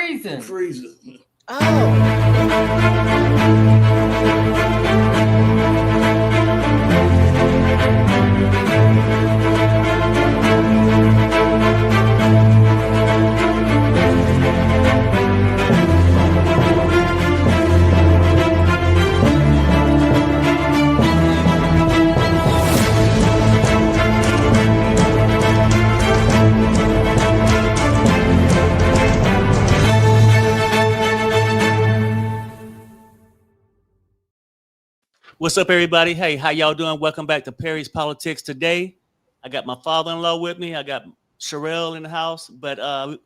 freezing. Freezing. What's up, everybody? Hey, how y'all doing? Welcome back to Perry's Politics. Today, I got my father-in-law with me. I got Sherelle in the house, and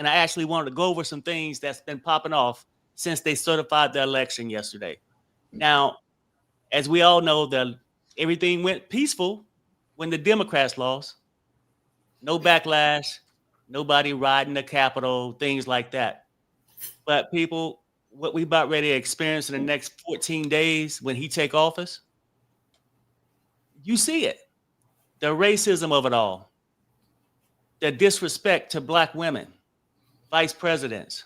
I actually wanted to go over some things that's been popping off since they certified the election yesterday. Now, as we all know, everything went peaceful when the Democrats lost. No backlash, nobody riding the Capitol, things like that. But people, what we about ready to experience in the next 14 days when he take office, you see it. The racism of it all. The disrespect to black women, vice presidents.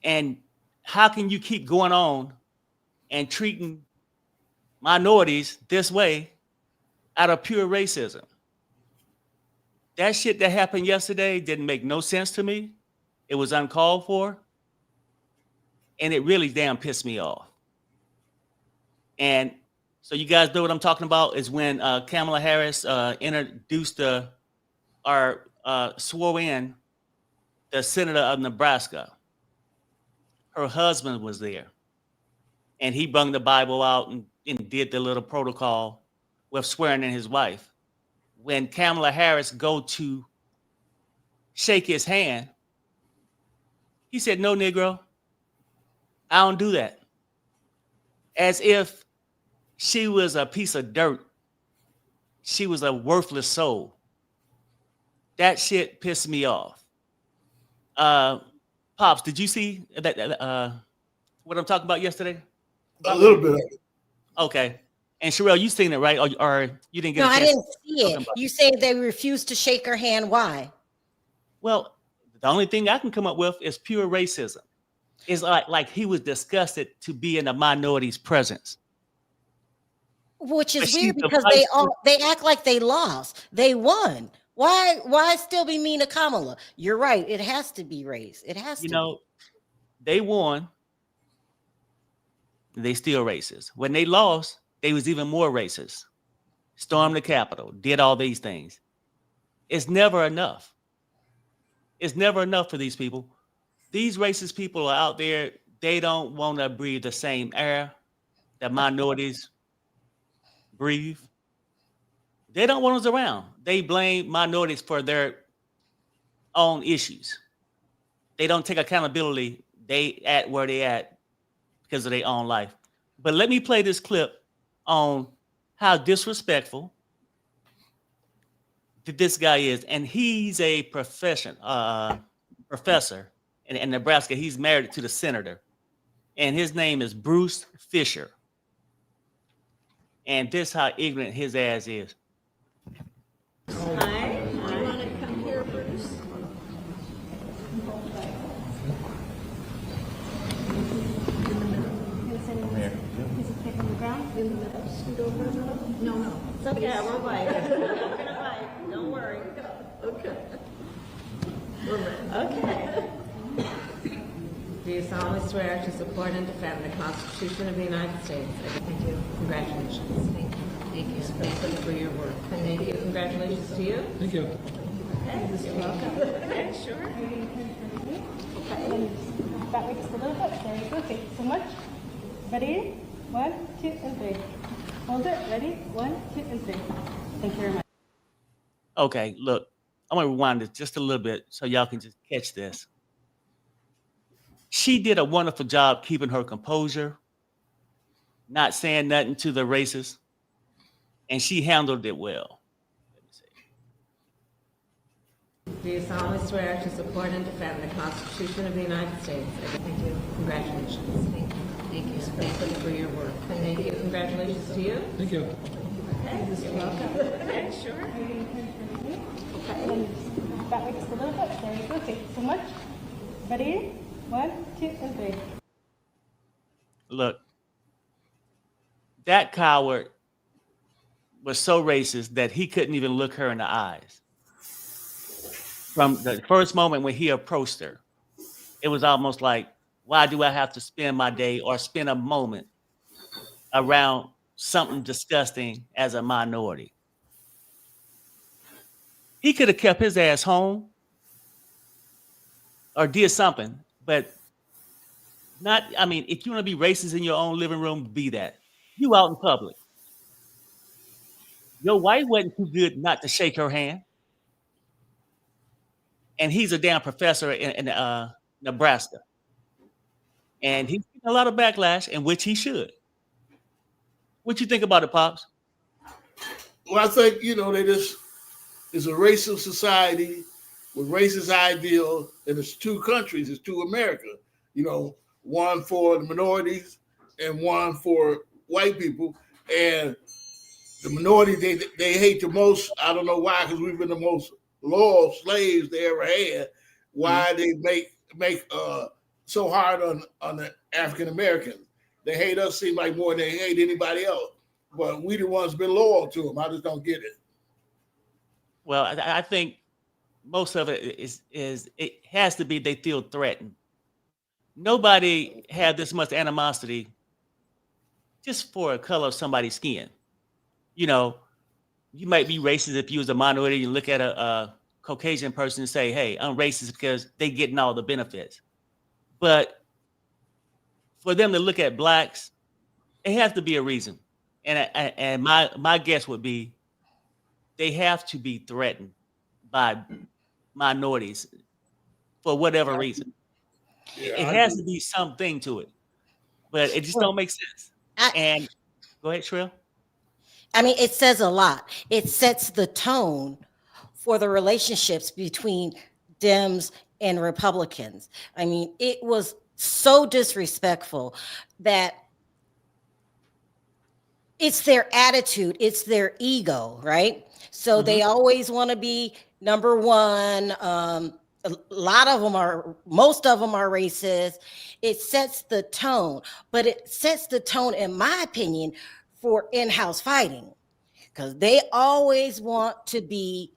And how can you keep going on and treating minorities this way out of pure racism? That shit that happened yesterday didn't make no sense to me. It was uncalled for. And it really damn pissed me off. And so you guys know what I'm talking about is when Kamala Harris introduced swore in the senator of Nebraska. Her husband was there. And he brung the Bible out and did the little protocol with swearing in his wife. When Kamala Harris go to shake his hand, he said, "No, Negro, I don't do that." As if she was a piece of dirt. She was a worthless soul. That shit pissed me off. Pops, did you see that? What I'm talking about yesterday? A little bit of it. Okay. And Sherelle, you seen it, right? Or you didn't get No, a chance? I didn't see it. You said they refused to shake her hand. Why? Well, the only thing I can come up with is pure racism. It's like he was disgusted to be in a minority's presence. Which is But she's weird the because they act like they lost. They won. Why still be mean to Kamala? You're right. It has to be race. It has to. You know, they won. They still racist. When they lost, they was even more racist. Stormed the Capitol, did all these things. It's never enough. It's never enough for these people. These racist people are out there. They don't want to breathe the same air that minorities breathe. They don't want us around. They blame minorities for their own issues. They don't take accountability. They at where they at because of their own life. But let me play this clip on how disrespectful this guy is. And he's a professor in Nebraska. He's married to the senator. And his name is Bruce Fisher. And this how ignorant his ass is. Hi. You want to come here, Bruce? On the ground? In the middle? Scoot over a little? No. It's okay. I won't bite. I'm going to bite. Don't worry. Okay. Okay. Do you solemnly swear to support and defend the Constitution of the United States? Thank you. Congratulations. Thank you. Thank you. Especially for your work. And thank you. Congratulations to you. Thank you. Okay. You're welcome. Okay, sure. Okay. That way just a little bit. There you go. Thank you so much. Ready? 1, 2, and 3. Hold it. Ready? 1, 2, and 3. Thank you very much. Okay, look, I'm going to rewind it just a little bit so y'all can just catch this. She did a wonderful job keeping her composure, not saying nothing to the racists, and she handled it well. Let me see. Do you solemnly swear to support and defend the Constitution of the United States? Thank you. Congratulations. Thank you. Thank you. Especially for your work. And thank you. Congratulations to you. Thank you. Okay. You're welcome. Okay, sure. Okay. Back leg just a little bit. There you go. Thank you so much. Ready? 1, 2, and 3. Look, that coward was so racist that he couldn't even look her in the eyes. From the first moment when he approached her, it was almost like, why do I have to spend my day or spend a moment around something disgusting as a minority? He could have kept his ass home or did something, but not, I mean, if you want to be racist in your own living room, be that. You out in public. Your wife wasn't too good not to shake her hand. And he's a damn professor in Nebraska. And he's getting a lot of backlash, in which he should. What you think about it, Pops? Well, I think, it's a racist society with racist ideals, and it's two countries, it's two America, one for the minorities and one for white people. And the minority they hate the most. I don't know why, because we've been the most loyal slaves they ever had. Why they make so hard on the African Americans? They hate us seem like more than they hate anybody else. But we the ones been loyal to them. I just don't get it. Well, I think most of it is it has to be they feel threatened. Nobody had this much animosity just for a color of somebody's skin. You might be racist if you was a minority. You look at a Caucasian person and say, hey, I'm racist because they getting all the benefits. But for them to look at blacks, it has to be a reason. And my guess would be they have to be threatened by minorities for whatever reason. Yeah, It has to be something to it, but it just don't make sense. And go ahead, Shrell. I mean, it says a lot. It sets the tone for the relationships between Dems and Republicans. I mean, it was so disrespectful that it's their attitude, it's their ego, right? So they always want to be number one. Most of them are racist. It sets the tone, but it sets the tone, in my opinion, for in-house fighting, because they always want to be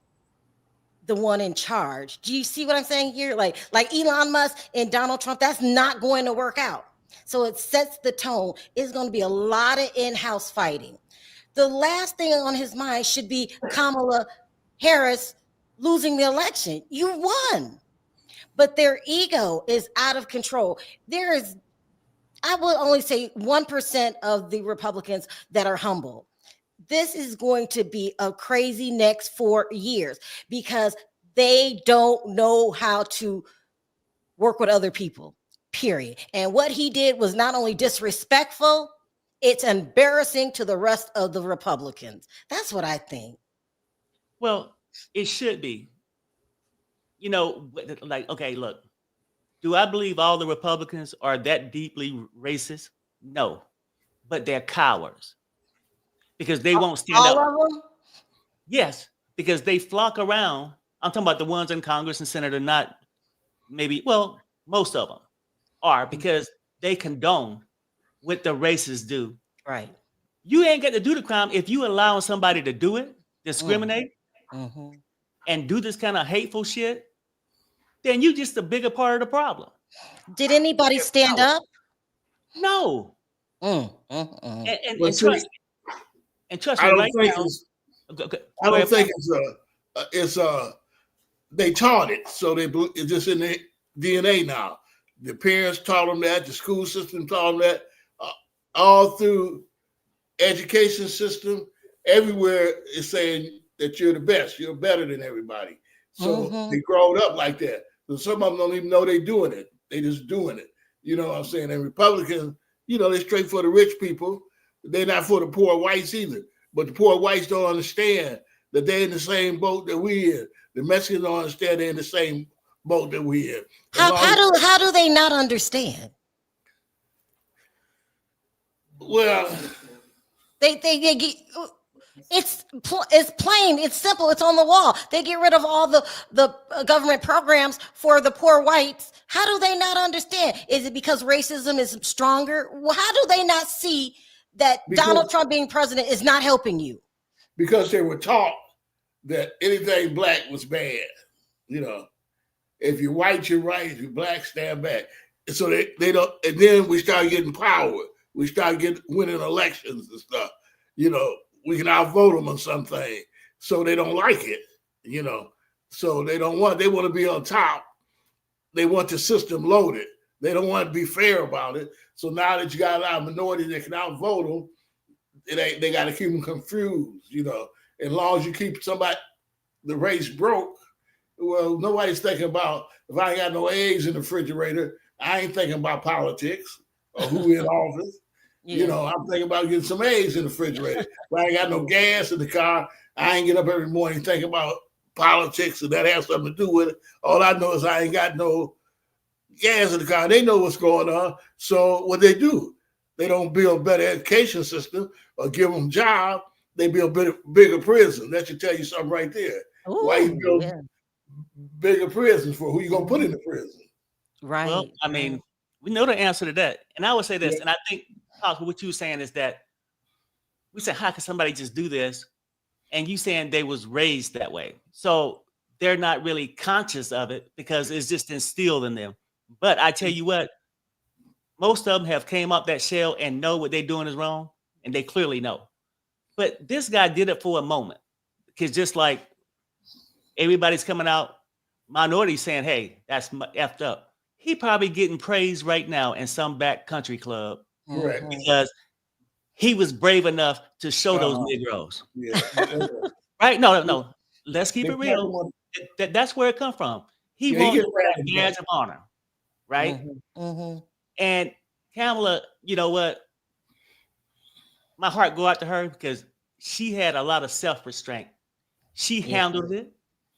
the one in charge. Do you see what I'm saying here? Like Elon Musk and Donald Trump, that's not going to work out. So it sets the tone. It's going to be a lot of in-house fighting. The last thing on his mind should be Kamala Harris losing the election. You won. But their ego is out of control. I will only say 1% of the Republicans that are humble. This is going to be a crazy next 4 years because they don't know how to work with other people, period. And what he did was not only disrespectful, it's embarrassing to the rest of the Republicans. That's what I think. Well, it should be. Okay, look, do I believe all the Republicans are that deeply racist? No, but they're cowards because they won't stand up. All of them? Yes, because they flock around. I'm talking about the ones in Congress and Senate are not most of them are because they condone what the racists do. Right. You ain't got to do the crime if you allowing somebody to do it, discriminate, and do this kind of hateful shit. Then you just a bigger part of the problem. Did anybody stand up? No. And trust me, I don't right think now. I don't think it's they taught it, so it's just in their DNA now. The parents taught them that, the school system taught them that, all through education system, everywhere is saying that you're the best, you're better than everybody. So they grow up like that. So some of them don't even know they're doing it. They just doing it. You know what I'm saying? And Republicans, they're straight for the rich people. They're not for the poor whites either. But the poor whites don't understand that they're in the same boat that we in. The Mexicans don't understand they're in the same boat that we in. How do they not understand? Well, They It's plain. It's simple. It's on the wall. They get rid of all the government programs for the poor whites. How do they not understand? Is it because racism is stronger? Well, how do they not see that Donald Trump being president is not helping you? Because they were taught that anything black was bad. You know, if you're white, you're right. If you're black, stand back. And so they don't. And then we start getting power. We start winning elections and stuff. You know, we can outvote them on something. So they don't like it. You know, so they want to be on top. They want the system loaded. They don't want to be fair about it. So now that you got a lot of minorities that can outvote them, they got to keep them confused. You know, as long as you keep the race broke, well, nobody's thinking about, if I ain't got no eggs in the refrigerator, I ain't thinking about politics or who in office. Yeah. You know, I'm thinking about getting some eggs in the refrigerator. If I ain't got no gas in the car, I ain't get up every morning thinking about politics, and that has something to do with it. All I know is I ain't got no gas in the car. They know what's going on. So what they do, they don't build a better education system or give them jobs. They build bigger prison. That should tell you something right there. Ooh, why you build bigger prisons for? Who you gonna put in the prison? Right. Well, I mean, we know the answer to that. And I would say this, and I think what you were saying is that we said, how can somebody just do this? And you saying they was raised that way. So they're not really conscious of it because it's just instilled in them. But I tell you what, most of them have came up that shell and know what they're doing is wrong. And they clearly know. But this guy did it for a moment. Because just like everybody's coming out, minorities saying, hey, that's effed up. He probably getting praised right now in some back country club. Right. Because he was brave enough to show those Negroes. Yeah. Right? No. Let's keep it real. That's where it comes from. He wanted a badge of honor. Right? And Kamala, you know what? My heart go out to her because she had a lot of self-restraint. She handled it.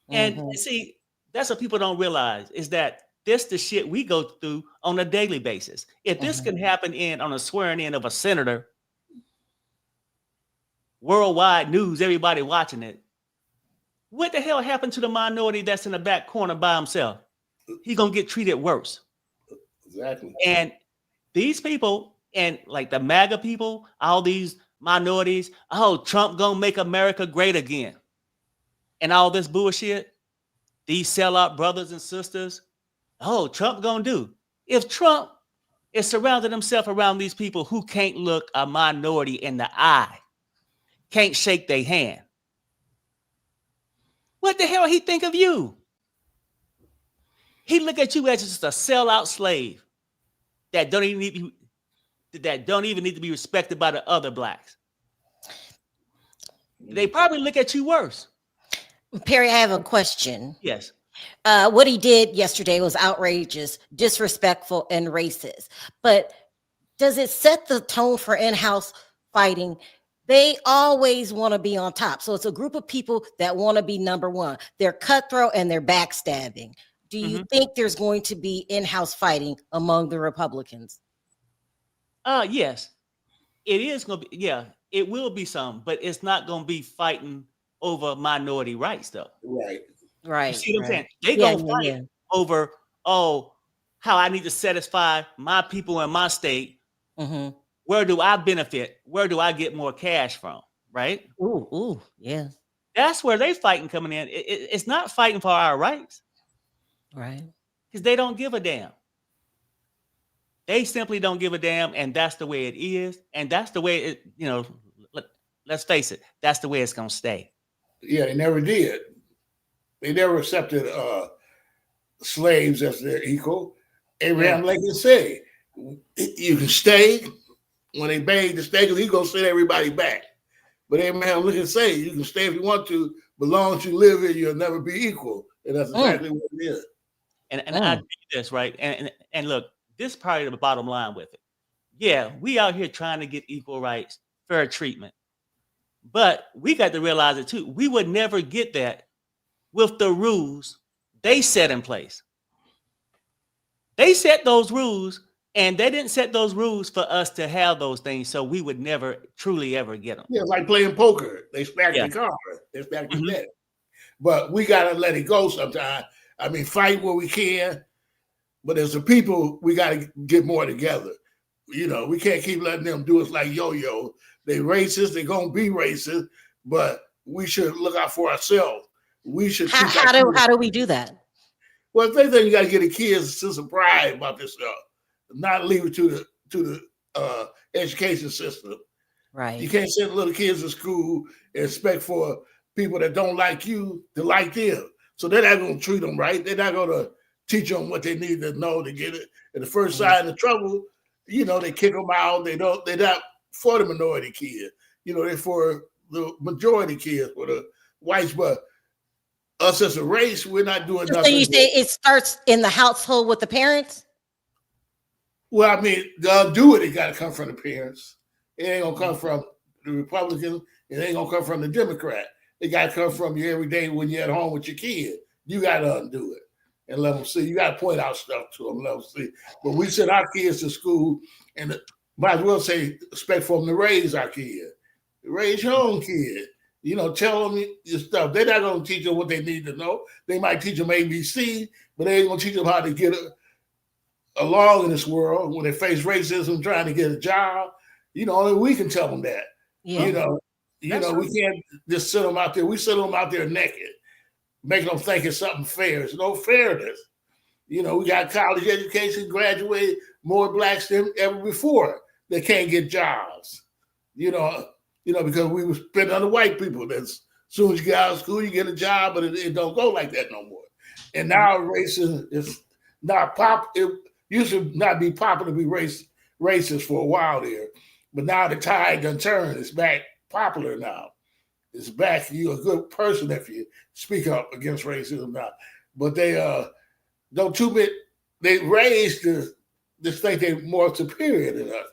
And see, that's what people don't realize is that this the shit we go through on a daily basis. If this can happen on a swearing in of a senator, worldwide news, everybody watching it, what the hell happened to the minority that's in the back corner by himself? He's gonna get treated worse. Exactly. And these people, and like the MAGA people, all these minorities, Trump gonna make America great again. And all this bullshit, these sellout brothers and sisters, Trump gonna do. If Trump is surrounding himself around these people who can't look a minority in the eye, can't shake their hand, what the hell he think of you? He look at you as just a sellout slave that don't even need to be respected by the other blacks. They probably look at you worse. Perry, I have a question. Yes. What he did yesterday was outrageous, disrespectful, and racist. But does it set the tone for in-house fighting? They always want to be on top. So it's a group of people that want to be number one. They're cutthroat and they're backstabbing. Do you think there's going to be in-house fighting among the Republicans? Yes. It is going to be, it will be some, but it's not going to be fighting over minority rights, though. Right. You see what I'm saying? They going to fight over, how I need to satisfy my people in my state. Where do I benefit? Where do I get more cash from? Right? Ooh, yeah. That's where they fighting coming in. It's not fighting for our rights. Right. Because they don't give a damn. They simply don't give a damn, and that's the way it is. And that's the way let's face it, that's the way it's going to stay. Yeah, they never did. They never accepted slaves as their equal. Abraham Lincoln said, you can stay. When they banged the stay, he's going to send everybody back. But Abraham Lincoln said, you can stay if you want to, but as long as you live here, you'll never be equal. And that's exactly what it is. And I do this, right? And look, this is probably the bottom line with it. Yeah, we out here trying to get equal rights, fair treatment. But we got to realize it too. We would never get that with the rules they set in place. They set those rules And they didn't set those rules for us to have those things, so we would never truly ever get them. Yeah, it's like playing poker. They stack Yeah. the card. They stack the Mhm. deck. But we gotta let it go sometimes. I mean, fight where we can. But as a people, we gotta get more together. You know, we can't keep letting them do us like yo-yo. They racist. They're gonna be racist. But we should look out for ourselves. We should teach our kids. How do we do that? Well, the thing you got to get the kids a sense of pride about this stuff, not leave it to the education system. Right. You can't send little kids to school and expect for people that don't like you to like them. So they're not going to treat them right. They're not going to teach them what they need to know to get it. And the first sign of trouble, you know, they kick them out. They're not for the minority kids. You know, they're for the majority kids, for the whites. But us as a race, we're not doing So nothing. you say it starts in the household with the parents? Well, I mean, they'll do it. It got to come from the parents. It ain't gonna come from the Republicans. It ain't gonna come from the Democrat. It got to come from you every day when you're at home with your kid. You got to undo it and let them see. You got to point out stuff to them, let them see. But we send our kids to school, and might as well say expect for them to raise our kid, raise your own kid. You know, tell them your stuff. They're not going to teach them what they need to know. They might teach them ABC, but they ain't going to teach them how to get along in this world when they face racism, trying to get a job. You know, only we can tell them that. Yeah. You know, we can't just sit them out there. We sit them out there naked, making them think it's something fair. There's no fairness. You know, we got college education, graduated more blacks than ever before. They can't get jobs. You know, because we were spending on the white people. That's as soon as you get out of school, you get a job, but it don't go like that no more. And now racism is not it used to not be popular to be racist for a while there, but now the tide done turned. It's back popular now. It's back. You're a good person if you speak up against racism now. But they don't too bit. They raised this think they're more superior than us.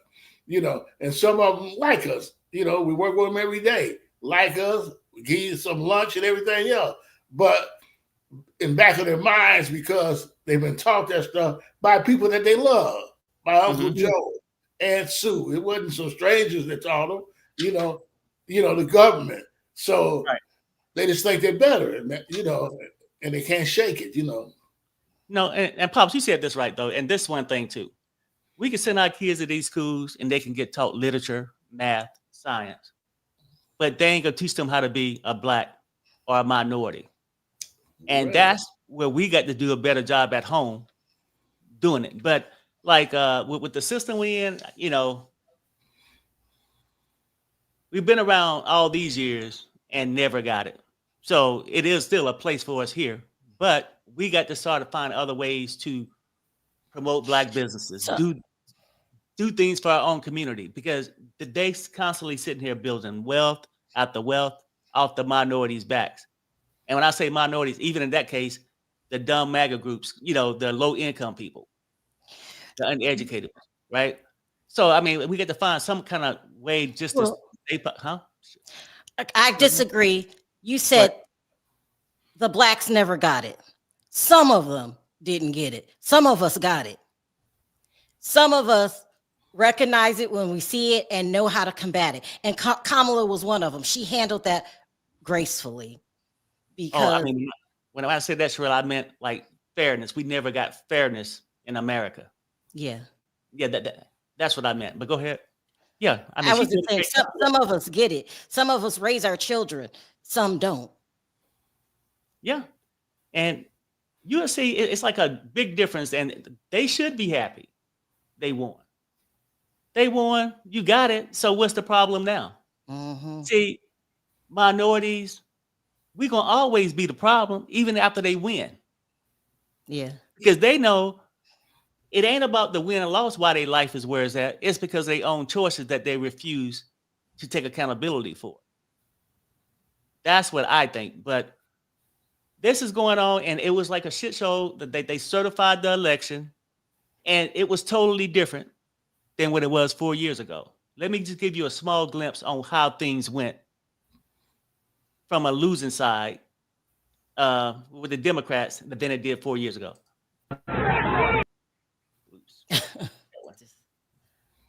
You know, and some of them like us. You know, we work with them every day, like us, we give you some lunch and everything else. But in back of their minds, because they've been taught that stuff by people that they love, by Uncle Joe, Aunt Sue. It wasn't some strangers that taught them, you know, the government. So they just think they're better, and and they can't shake it, No, and Pops, you said this right though, and this one thing too. We can send our kids to these schools and they can get taught literature, math, science, but they ain't gonna teach them how to be a black or a minority. And that's where we got to do a better job at home doing it. But like with the system we in, we've been around all these years and never got it. So it is still a place for us here, but we got to start to find other ways to promote black businesses, do things for our own community, because they constantly sitting here building wealth after wealth off the minorities' backs. And when I say minorities, even in that case, the dumb MAGA groups, the low income people, the uneducated, right? So, I mean, we get to find some kind of way just to, I disagree. You said the blacks never got it. Some of them didn't get it. Some of us got it. Some of us recognize it when we see it and know how to combat it. And Kamala was one of them. She handled that gracefully. Because when I said that, Sherelle, I meant like fairness. We never got fairness in America. Yeah. Yeah, that's what I meant. But go ahead. Yeah, I was just saying, some of us get it. Some of us raise our children. Some don't. Yeah, and you'll see it's like a big difference, and they should be happy. They won. You got it. So what's the problem now? Mm-hmm. See, minorities, we're gonna always be the problem, even after they win. Yeah, because they know it ain't about the win and loss why their life is where it's at. It's because they own choices that they refuse to take accountability for. That's what I think. But this is going on, and it was like a shit show that they certified the election, and it was totally different than what it was 4 years ago. Let me just give you a small glimpse on how things went from a losing side with the Democrats than it did 4 years ago.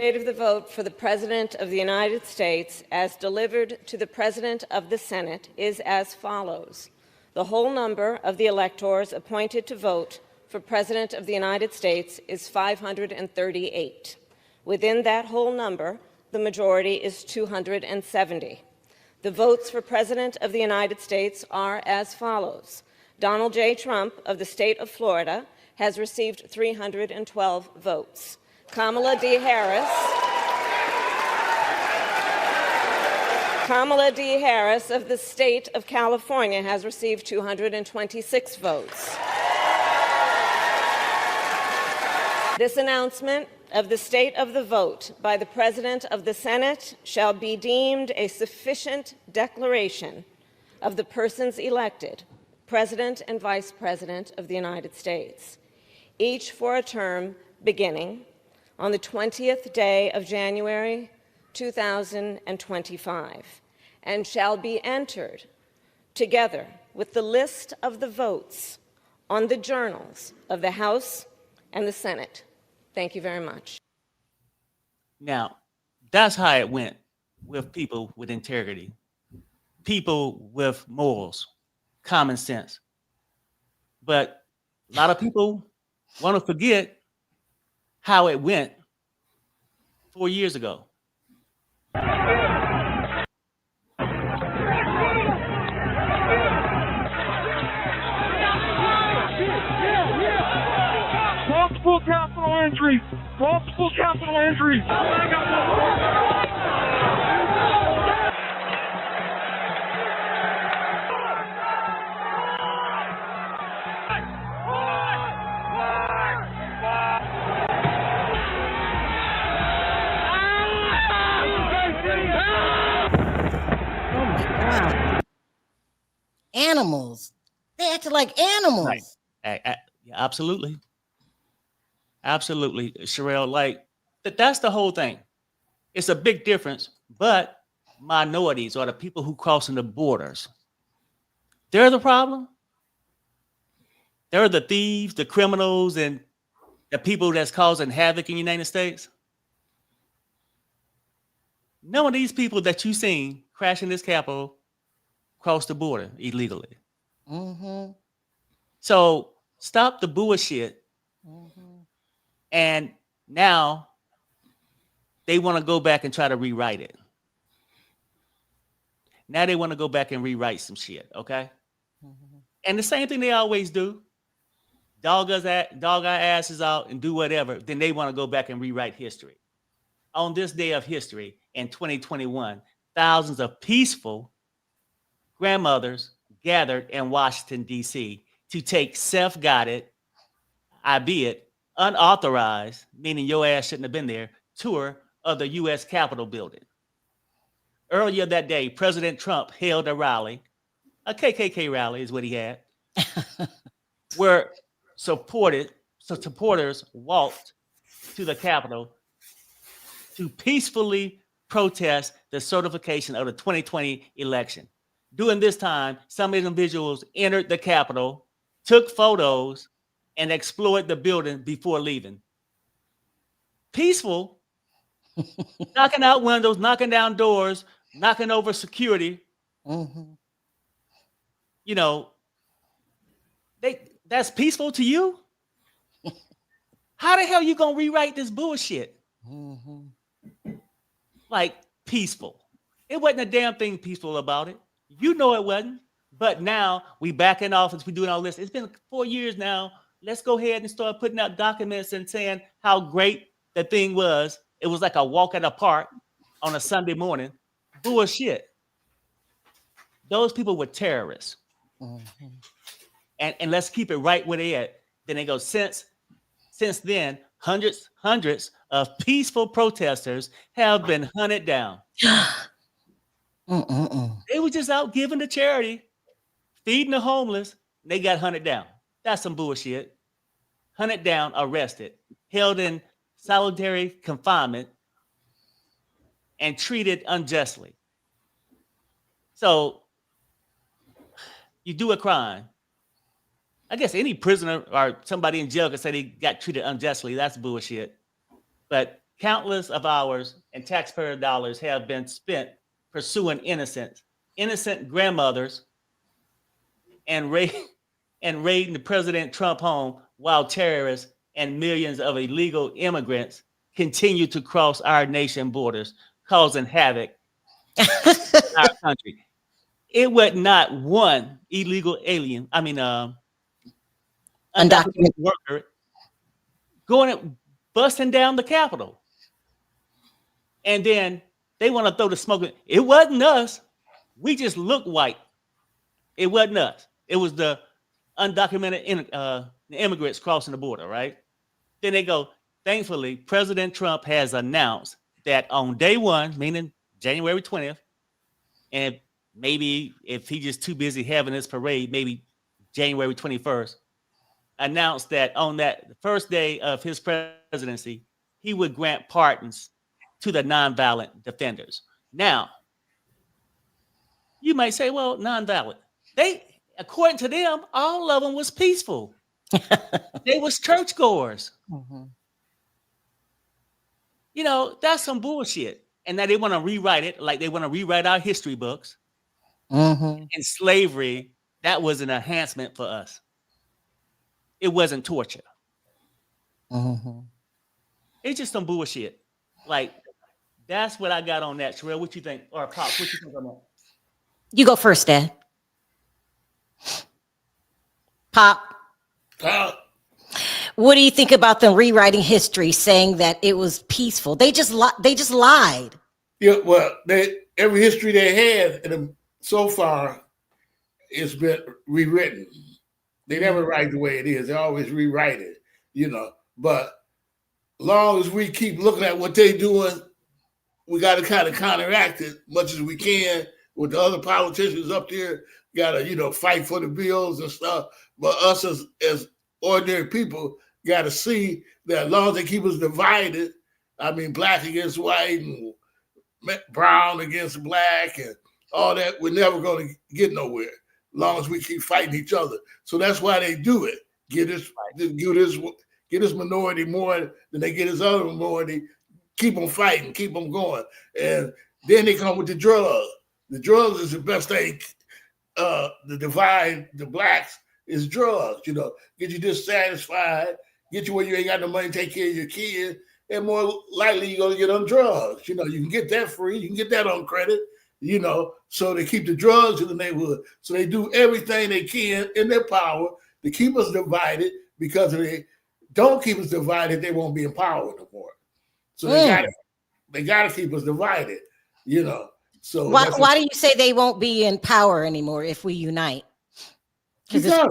Date of the vote for the President of the United States as delivered to the President of the Senate is as follows. The whole number of the electors appointed to vote for President of the United States is 538. Within that whole number, the majority is 270. The votes for President of the United States are as follows. Donald J. Trump of the state of Florida has received 312 votes. Kamala D. Harris of the state of California has received 226 votes. This announcement of the state of the vote by the President of the Senate shall be deemed a sufficient declaration of the persons elected, President and Vice President of the United States, each for a term beginning on the 20th day of January 2025, and shall be entered together with the list of the votes on the journals of the House and the Senate. Thank you very much. Now, that's how it went with people with integrity, people with morals, common sense. But a lot of people want to forget how it went 4 years ago. Multiple capital injuries. Multiple capital injuries. Animals. They acted like animals. Right. Yeah, absolutely. Absolutely, Sherelle. Like, that's the whole thing. It's a big difference, but minorities or the people who crossing the borders, they're the problem. They're the thieves, the criminals, and the people that's causing havoc in the United States. None of these people that you've seen crashing this Capitol cross the border illegally. Mm-hmm. So stop the bullshit. Mm-hmm. And now they want to go back and try to rewrite it. Now they want to go back and rewrite some shit, okay? Mm-hmm. And the same thing they always do. Dog our asses out and do whatever. Then they want to go back and rewrite history. On this day of history in 2021, thousands of peaceful grandmothers gathered in Washington, D.C. to take self-guided, albeit unauthorized, meaning your ass shouldn't have been there, tour of the U.S. Capitol building. Earlier that day, President Trump held a rally, a KKK rally is what he had, where supporters walked to the Capitol to peacefully protest the certification of the 2020 election. During this time, some individuals entered the Capitol, took photos, and explored the building before leaving. Peaceful, knocking out windows, knocking down doors, knocking over security. Mm-hmm. You know, that's peaceful to you? How the hell you gonna rewrite this bullshit? Mm-hmm. Like, peaceful. It wasn't a damn thing peaceful about it. You know it wasn't. But now we back in office, we doing all this. It's been 4 years now. Let's go ahead and start putting out documents and saying how great the thing was. It was like a walk in the park on a Sunday morning. Bullshit. Those people were terrorists. Mm-hmm. And let's keep it right where they at. Then they go, since then, hundreds of peaceful protesters have been hunted down. They were just out giving to charity, feeding the homeless. They got hunted down. That's some bullshit. Hunted down, arrested, held in solitary confinement, and treated unjustly. So you do a crime. I guess any prisoner or somebody in jail can say they got treated unjustly. That's bullshit. But countless of hours and taxpayer dollars have been spent pursuing innocent grandmothers and raiding the President Trump home while terrorists and millions of illegal immigrants continue to cross our nation borders, causing havoc in our country. It was not one illegal alien, undocumented worker going and busting down the Capitol. And then they want to throw the smoke. It wasn't us. We just look white. It wasn't us. It was the undocumented immigrants crossing the border, right? Then they go, thankfully, President Trump has announced that on day one, meaning January 20th, and maybe if he's just too busy having this parade, maybe January 21st, announced that on that first day of his presidency, he would grant pardons to the nonviolent defenders. Now, you might say, well, nonviolent. According to them, all of them was peaceful. They was churchgoers. Mm-hmm. You know, that's some bullshit. And now they want to rewrite it like they want to rewrite our history books. Mm-hmm. And slavery, that was an enhancement for us. It wasn't torture. Mm-hmm. It's just some bullshit. Like, that's what I got on that. Sherelle, what you think? Or Pop, what you think on that? You go first, Dad. Pop. What do you think about them rewriting history, saying that it was peaceful? They just lied. Yeah, well, every history they had, and so far, it's been rewritten. They never write the way it is. They always rewrite it, you know. But long as we keep looking at what they're doing, we got to kind of counteract it much as we can with the other politicians up there. Got to, fight for the bills and stuff. But us as ordinary people got to see that as long as they keep us divided, black against white and brown against black and all that, we're never going to get nowhere as long as we keep fighting each other. So that's why they do it. Get this minority more than they get this other minority. Keep them fighting, keep them going. And then they come with the drugs. The drugs is the best thing. The divide the blacks is drugs, get you dissatisfied, get you where you ain't got no money to take care of your kids, and more likely you're going to get on drugs. You can get that free, you can get that on credit, so they keep the drugs in the neighborhood. So they do everything they can in their power to keep us divided, because if they don't keep us divided, they won't be in power no more. So they got to keep us divided, So why do you say they won't be in power anymore if we unite? Because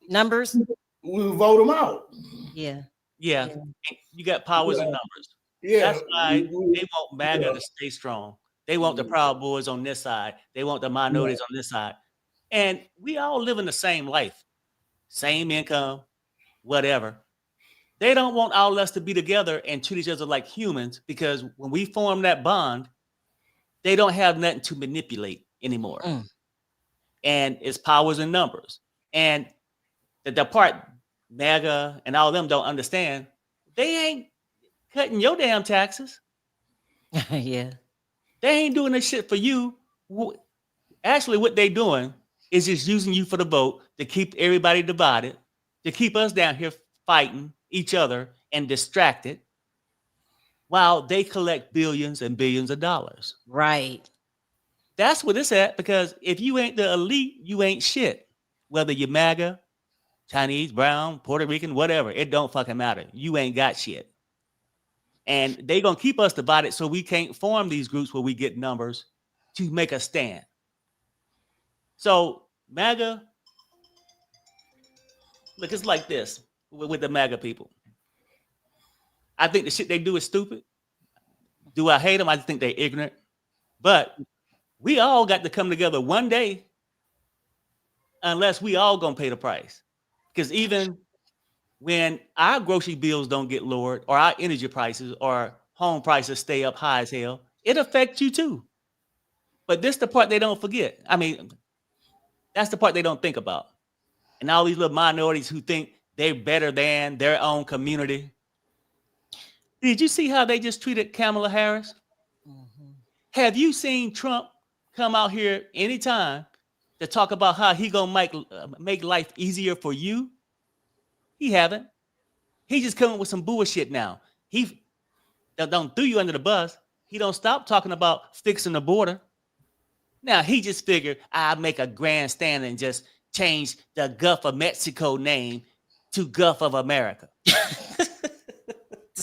numbers. We'll vote them out. Yeah. You got powers and numbers. Yeah. That's why they want MAGA to stay strong. They want the Proud Boys on this side. They want the minorities on this side. And we all live in the same life, same income, whatever. They don't want all us to be together and treat each other like humans, because when we form that bond, they don't have nothing to manipulate anymore. And it's powers and numbers. And the part MAGA and all of them don't understand, they ain't cutting your damn taxes. Yeah. They ain't doing this shit for you. Actually, what they doing is just using you for the vote to keep everybody divided, to keep us down here fighting each other and distracted, while they collect billions and billions of dollars. Right. That's what it's at, because if you ain't the elite, you ain't shit. Whether you're MAGA, Chinese, brown, Puerto Rican, whatever, it don't fucking matter. You ain't got shit. And they gonna keep us divided so we can't form these groups where we get numbers to make a stand. So MAGA, look, it's like this with the MAGA people. I think the shit they do is stupid. Do I hate them? I just think they're ignorant. But we all got to come together one day, unless we all gonna pay the price. Because even when our grocery bills don't get lowered, or our energy prices or home prices stay up high as hell, it affects you too. But this is the part they don't forget. That's the part they don't think about. And all these little minorities who think they're better than their own community. Did you see how they just treated Kamala Harris? Mhm. Have you seen Trump come out here anytime to talk about how he gonna make life easier for you? He haven't. He just coming with some bullshit now. He don't throw you under the bus. He don't stop talking about fixing the border. Now he just figured I'll make a grandstand and just change the Gulf of Mexico name to Gulf of America.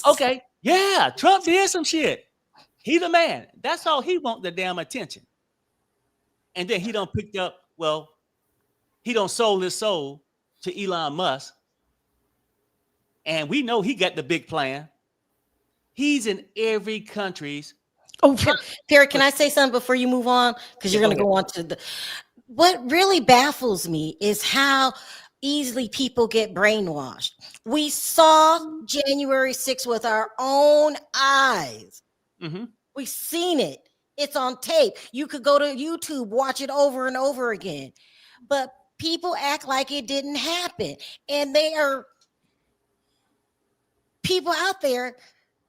Okay, yeah, Trump did some shit. He the man. That's all he want, the damn attention. And then he don't picked up, well, he don't sold his soul to Elon Musk. And we know he got the big plan. He's in every country's. Oh, Perry, can I say something before you move on? Because you're Yeah, going to go go on to the. What really baffles me is how easily people get brainwashed. We saw January 6th with our own eyes. Mm-hmm. We've seen it. It's on tape. You could go to YouTube, watch it over and over again. But people act like it didn't happen. And there are people out there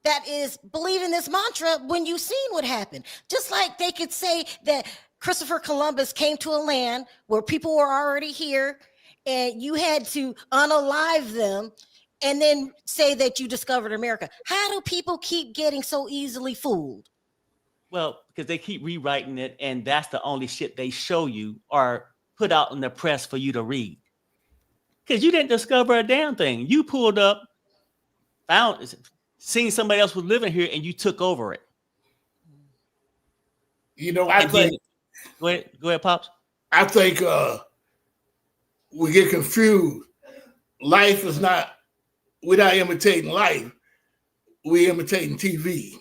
that is believing this mantra when you've seen what happened. Just like they could say that Christopher Columbus came to a land where people were already here and you had to unalive them and then say that you discovered America. How do people keep getting so easily fooled? Well, because they keep rewriting it, and that's the only shit they show you or put out in the press for you to read. Because you didn't discover a damn thing. You pulled up, seen somebody else was living here, and you took over it. You know, I And think then, go ahead, Pops. I think we get confused. Life is not, we're not imitating life. We're imitating TV.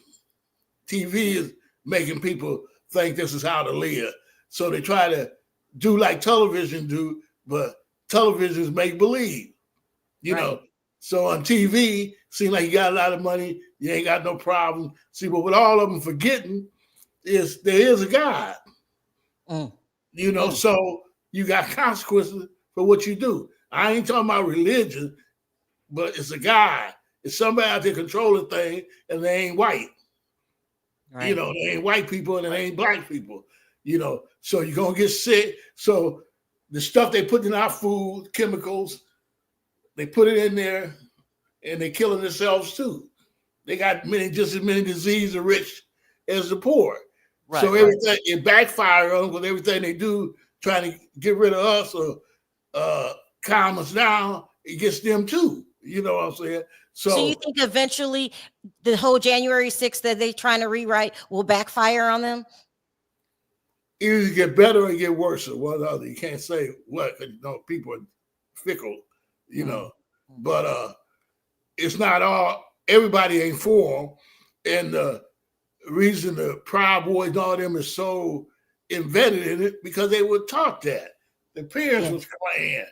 TV is making people think this is how to live. So they try to do like television do, but television is make believe, you know. So on TV, seem like you got a lot of money, you ain't got no problem. See, but what all of them forgetting is there is a God. You know, so you got consequences for what you do. I ain't talking about religion, but it's a God. It's somebody out there controlling things, and they ain't white. Right. You know, they ain't white people and they ain't black people. You know, so you're gonna get sick. So the stuff they put in our food, chemicals, they put it in there, and they're killing themselves too. They got just as many diseases rich as the poor. Right, so everything it backfires on them because everything they do trying to get rid of us or calm us down, it gets them too. You know what I'm saying? So you think eventually the whole January 6th that they're trying to rewrite will backfire on them? Either get better or get worse or one or the other. You can't say what, you know, people are fickle, you know. But it's not all, everybody ain't for them. And the reason the Proud Boys and all them is so embedded in it because they were taught that. The parents was playing.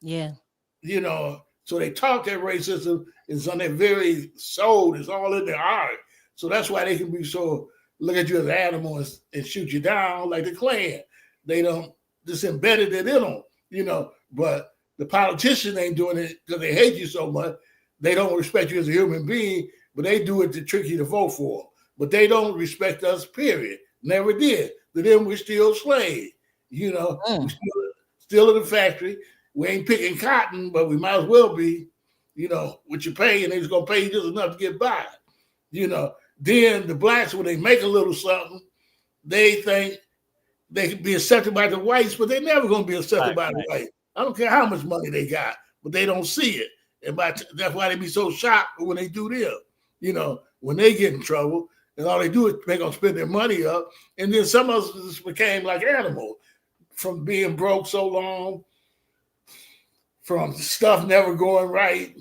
Yeah. You know, so they taught that racism is on their very soul, it's all in their heart. So that's why they can be so, look at you as an animal and shoot you down like the Klan. They don't, just embedded it in them, you know, but the politicians ain't doing it because they hate you so much. They don't respect you as a human being, but they do it to trick you to vote for them. But they don't respect us, period. Never did. To them, we're still slaves, you know, we're still in the factory. We ain't picking cotton, but we might as well be, you know, what you pay, and they're just gonna pay you just enough to get by. You know, then the blacks, when they make a little something, they think they can be accepted by the whites, but they're never gonna be accepted by the whites. I don't care how much money they got, but they don't see it. And that's why they be so shocked when they do them. You know, when they get in trouble, and all they do is make them spend their money up. And then some of us became like animals from being broke so long, from stuff never going right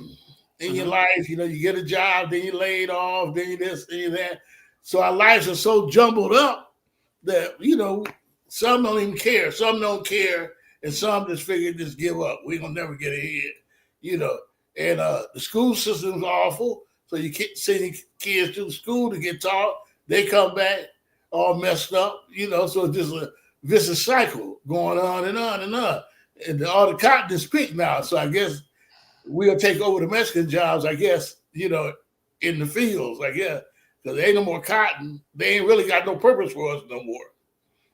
in your life. You know, you get a job, then you're laid off, then you this, then you that. So our lives are so jumbled up that, you know, some don't even care. Some don't care. And some just figure just give up. We're going to never get ahead, you know. And the school system's awful. So you keep sending kids to school to get taught. They come back all messed up, you know. So it's just a vicious cycle going on and on and on. And all the cotton is picked now. So I guess we'll take over the Mexican jobs, I guess, you know, in the fields. Like, yeah, because there ain't no more cotton. They ain't really got no purpose for us no more.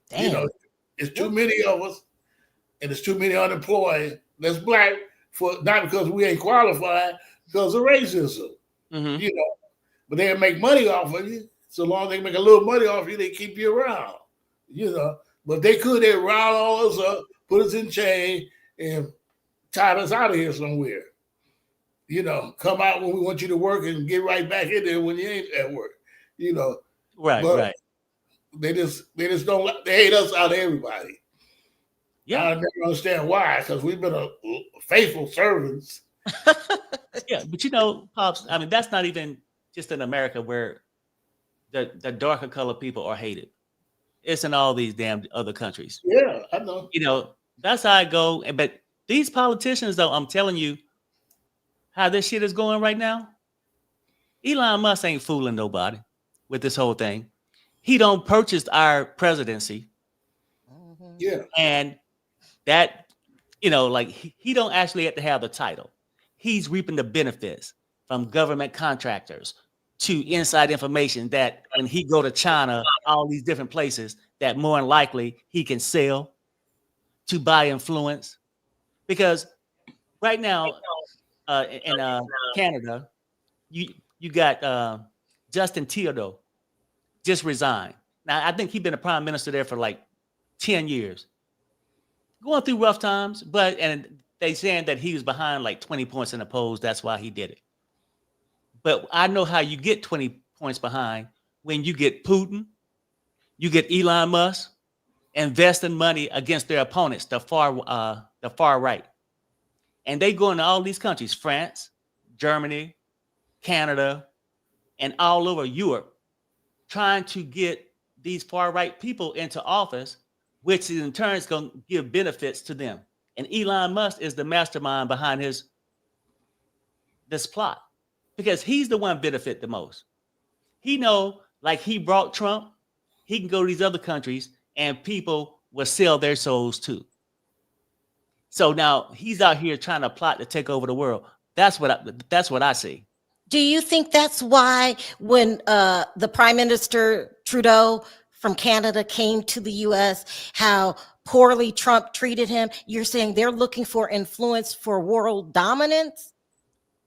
Damn. You know, it's too many of us, and there's too many unemployed that's black for not because we ain't qualified, because of racism. Mhm. You know, but they'll make money off of you. So long as they make a little money off you, they keep you around. You know, but they could, they round all us up, put us in chain, and tie us out of here somewhere. You know, come out when we want you to work and get right back in there when you ain't at work. You know, Right, but right. they just don't, they hate us out of everybody. Yeah. I never understand why, because we've been a faithful servants. Yeah, but you know, Pops, I mean, that's not even just in America where the darker colored people are hated. It's in all these damn other countries. Yeah, I know. You know, that's how I go. But these politicians, though, I'm telling you how this shit is going right now. Elon Musk ain't fooling nobody with this whole thing. He don't purchase our presidency. Mhm. Yeah, And that, you know, like he don't actually have to have the title. He's reaping the benefits from government contractors to inside information that when he go to China, all these different places, that more than likely he can sell to buy influence. Because right now in Canada, you got Justin Trudeau just resigned. Now I think he's been a prime minister there for like 10 years. Going through rough times, and they saying that he was behind like 20 points in the polls. That's why he did it. But I know how you get 20 points behind when you get Putin, you get Elon Musk investing money against their opponents, the far right. And they go into all these countries, France, Germany, Canada, and all over Europe, trying to get these far right people into office, which in turn is going to give benefits to them. And Elon Musk is the mastermind behind this plot because he's the one benefit the most. He know, like he brought Trump, he can go to these other countries and people will sell their souls too. So now he's out here trying to plot to take over the world. That's what I see. Do you think that's why when the Prime Minister Trudeau from Canada came to the US, how poorly Trump treated him? You're saying they're looking for influence for world dominance?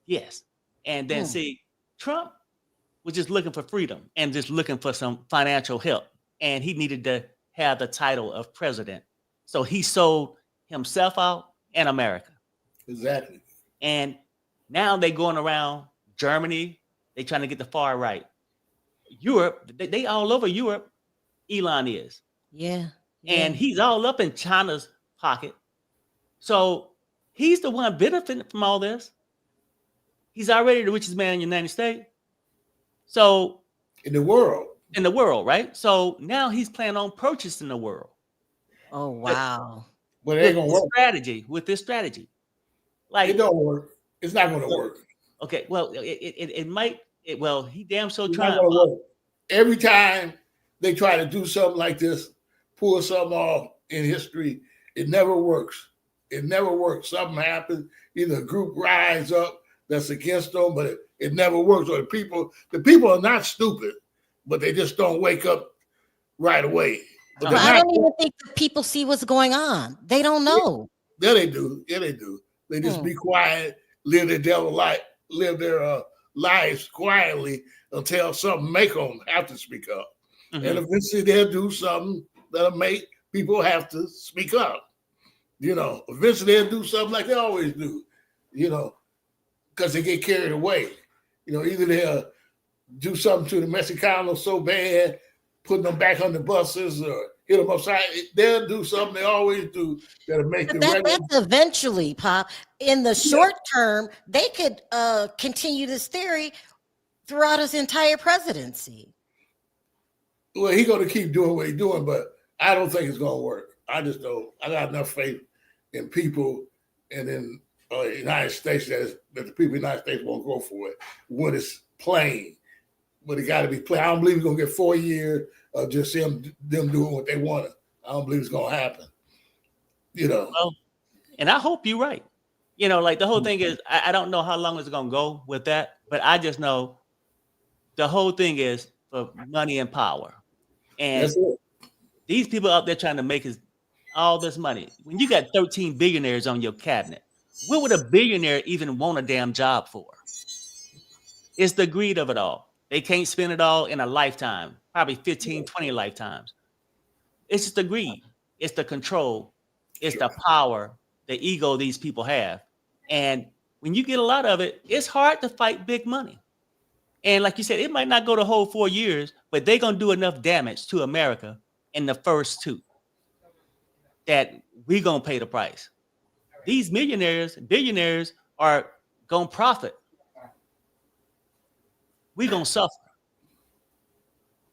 Yes. And then Hmm. see, Trump was just looking for freedom and just looking for some financial help. And he needed to have the title of president. So he sold himself out and America. exactly. And now they going around Germany, they trying to get the far right. Europe, they all over Europe, Elon is. Yeah. And he's all up in China's pocket. So he's the one benefiting from all this. He's already the richest man in the United States. So In the world. in the world, right? So now he's planning on purchasing the world. Oh, wow. But it ain't gonna work. With this strategy. It Like, don't work. It's not gonna work. okay, well, it might, well, he damn so It's trying. not gonna work. Every time they try to do something like this, pull something off in history, it never works. It never works. Something happens. Either a group rise up that's against them, but it never works. Or the people are not stupid, but they just don't wake up right away. But Well, they're I not- don't even think the people see what's going on. They don't know. Yeah, they do. Yeah, they do. They just be quiet, live their devil life, live their lives quietly until something make them have to speak up. Mhm. And eventually they'll do something that'll make people have to speak up. You know, eventually they'll do something like they always do, you know, because they get carried away. You know, either they'll do something to the Mexicanos so bad, putting them back on the buses or hit them upside. They'll do something they always do that'll make the But regular. that's eventually, Pop. In the short term, they could continue this theory throughout his entire presidency. Well, he's going to keep doing what he's doing, but I don't think it's going to work. I just don't. I got enough faith in people and in the United States that the people in the United States won't go for it when it's plain. But it got to be plain. I don't believe he's going to get 4 years of just them doing what they wanted. I don't believe it's going to happen. You know. Well, and I hope you're right. You know, like the whole thing is, I don't know how long it's going to go with that, but I just know The whole thing is for money and power. And That's it. these people out there trying to make all this money. When you got 13 billionaires on your cabinet, what would a billionaire even want a damn job for? It's the greed of it all. They can't spend it all in a lifetime, probably 15, 20 lifetimes. It's just the greed. It's the control. It's the power, the ego these people have. And when you get a lot of it, it's hard to fight big money. And like you said, it might not go the whole 4 years, but they're going to do enough damage to America in the first 2 that we're going to pay the price. These billionaires are going to profit. We're going to suffer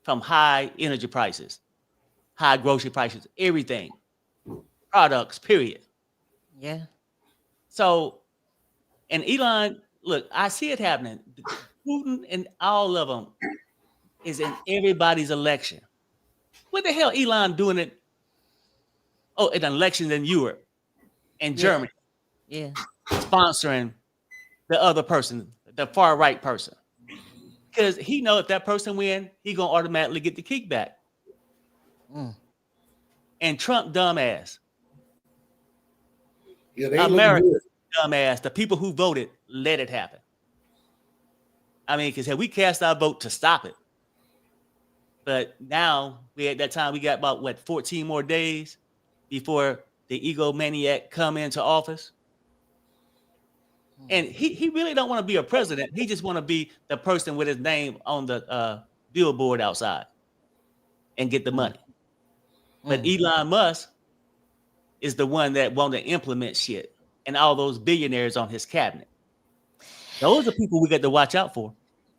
from high energy prices, high grocery prices, everything, products, period. Yeah. So, and Elon, look, I see it happening. Putin and all of them is in everybody's election. What the hell Elon doing it? Oh, in elections in Europe and Germany. Yeah. Sponsoring the other person, the far right person. Because he know if that person win, he gonna automatically get the kickback. And Trump dumbass. Yeah, they America looking good. dumbass. The people who voted let it happen. I mean, because had we cast our vote to stop it, but now we at that time we got about 14 more days before the egomaniac come into office. And he really don't want to be a president. He just want to be the person with his name on the billboard outside and get the money. But Elon Musk is the one that want to implement shit, and all those billionaires on his cabinet. Those are people we got to watch out for.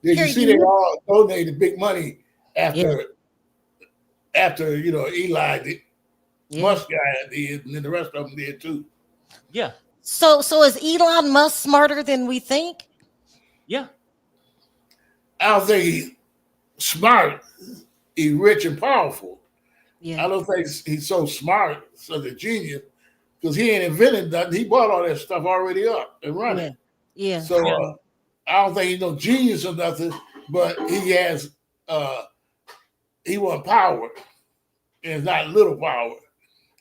Did you see they all donated big money after Eli did, Musk guy did, and then the rest of them did too. Yeah. So is Elon Musk smarter than we think? Yeah. I don't think he's smart. He's rich and powerful. Yeah. I don't think he's so smart, such a genius, because he ain't invented nothing. He bought all that stuff already up and running. Yeah. So I don't think he's no genius or nothing, but he has he wants power, and it's not little power.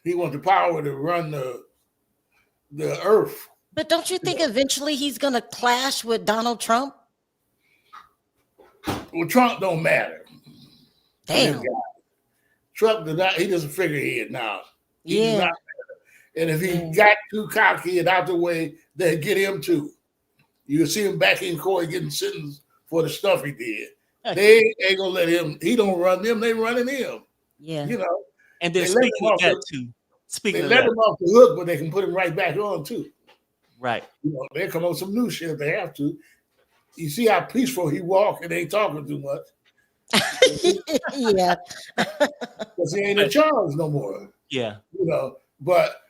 He wants the power to run the earth. But don't you think eventually he's going to clash with Donald Trump? Well, Trump don't matter. Damn. Trump does not. He doesn't figurehead now. He does Yeah. not matter. And if he got too cocky and out the way, then get him too. You can see him back in court getting sentenced for the stuff he did. They ain't gonna let him. He don't run them. They running him. Yeah. You know. And then They let him off speaking they of let that, him off the hook, but they can put him right back on too. right. You know, they come on some new shit if they have to. You see how peaceful he walk and ain't talking too much. Yeah. Because he ain't in charge no more. Yeah. You know, but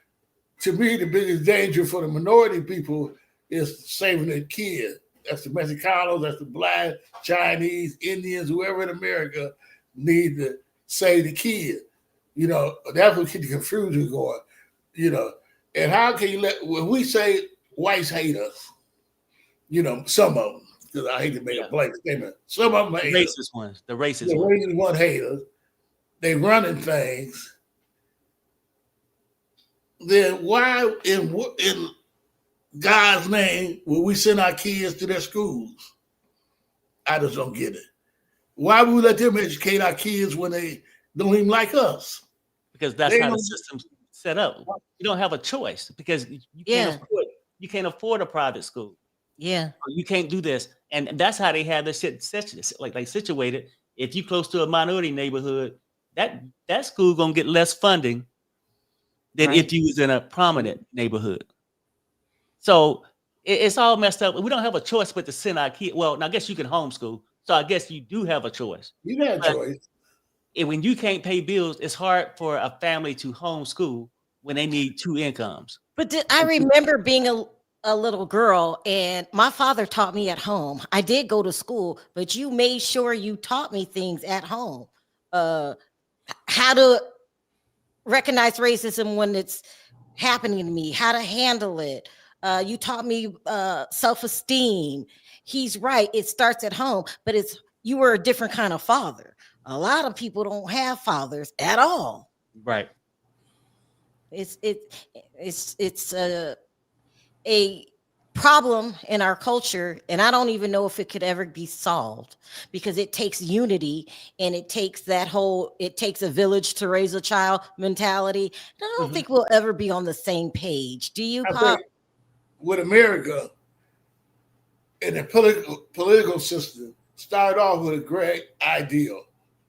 to me, the biggest danger for the minority people is saving their kid. That's the Mexicanos, that's the Black, Chinese, Indians, whoever in America need to save the kid. You know, that's what keeps the confusion going. You know, and how can you when we say whites hate us, you know, some of them, because I hate to make a blanket statement, some of them hate us. Racist ones. The racist The ones. racist one hate us. They running things. Then why in God's name will we send our kids to their schools? I just don't get it. Why would we let them educate our kids when they don't even like us? Because that's how the system's set up. You don't have a choice because you can't afford a private school. Yeah. You can't do this. And that's how they have this shit situated. If you're close to a minority neighborhood, that school gonna get less funding than if you was in a prominent neighborhood. So it's all messed up. We don't have a choice but to send our kids. Well, I guess you can homeschool. So I guess you do have a choice. You got a choice. And when you can't pay bills, it's hard for a family to homeschool when they need 2 incomes. But I remember being a little girl and my father taught me at home. I did go to school, but you made sure you taught me things at home. How to recognize racism when it's happening to me, how to handle it. You taught me self-esteem. He's right. It starts at home, but it's you were a different kind of father. A lot of people don't have fathers at all. Right. It's a problem in our culture, and I don't even know if it could ever be solved, because it takes unity, and it takes a village to raise a child mentality. And I don't think we'll ever be on the same page. Do you, I Pop? think with America and the political system started off with a great ideal,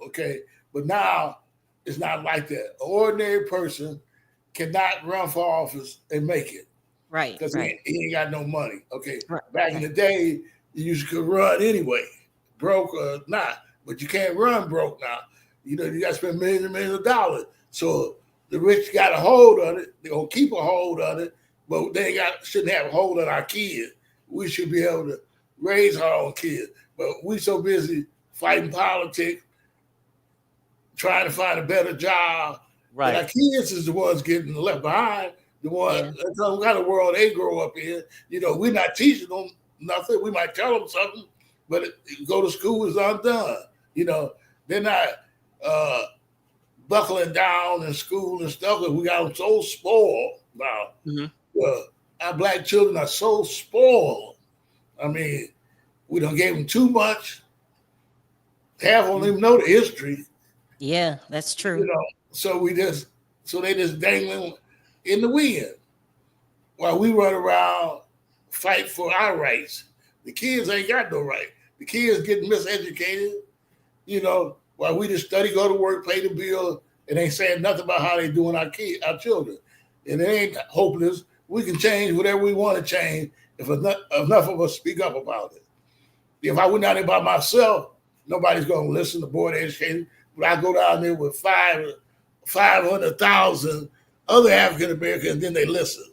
okay? But now it's not like that. An ordinary person cannot run for office and make it. Right. Because Right. he ain't got no money. Okay. Right, Back in the day, you could run anyway, broke or not. But you can't run broke now. You know, you got to spend millions and millions of dollars. So the rich got a hold on it. They're going to keep a hold on it, but they shouldn't have a hold on our kids. We should be able to raise our own kids. But we so busy fighting politics, trying to find a better job. Right. But our kids is the ones getting left behind. The one, what kind of world they grow up in. You know, we're not teaching them nothing. We might tell them something, but go to school is undone. You know, they're not buckling down in school and stuff, because we got them so spoiled now. Our black children are so spoiled. I mean, we done gave them too much. Half don't even know the history. Yeah, that's true. You know, so they just dangling in the wind while we run around fight for our rights. The kids ain't got no right. The kids getting miseducated, you know, while we just study, go to work, pay the bill, and ain't saying nothing about how they doing our children. And it ain't hopeless. We can change whatever we want to change if enough of us speak up about it. If I went down there by myself, nobody's going to listen to board education. But I go down there with 500,000 other African Americans, then they listen.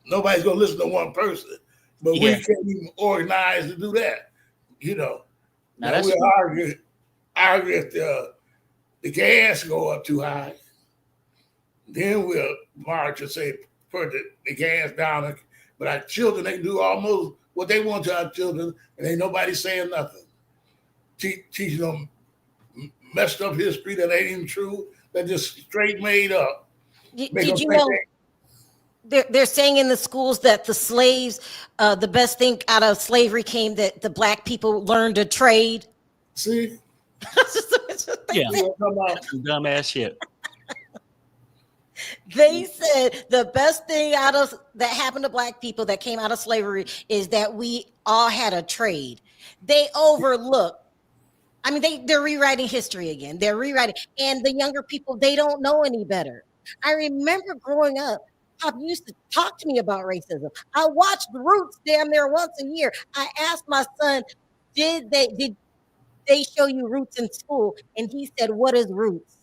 Nobody's going to listen to one person. But we can't even organize to do that. You know, now we'll argue if the gas go up too high. Then we'll march and say, put the gas down. But our children, they do almost what they want to our children, and ain't nobody saying nothing. Teaching them messed up history that ain't even true. They're just straight made up. Did you know they're saying in the schools that the slaves, the best thing out of slavery came that the black people learned a trade? See? Yeah. Dumbass shit. They said the best thing that happened to black people that came out of slavery is that we all had a trade. They overlook. I mean, they're rewriting history again. They're rewriting. And the younger people, they don't know any better. I remember growing up, Pop used to talk to me about racism. I watched Roots damn near once a year. I asked my son, did they show you Roots in school? And he said, what is Roots?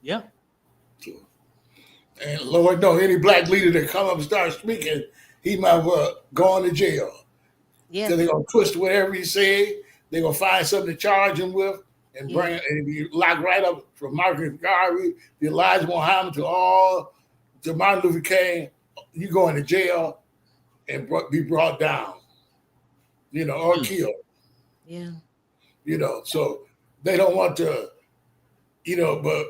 Yeah. And Lord knows, any black leader that come up and start speaking, he might well go into jail. Yeah. Because they're going to twist whatever he said. They're going to find something to charge him with and bring and be locked right up from Marcus Garvey, the Elijah Muhammad, to Martin Luther King. You go into jail and be brought down, you know, or killed. Yeah. You know, so they don't want to, you know, but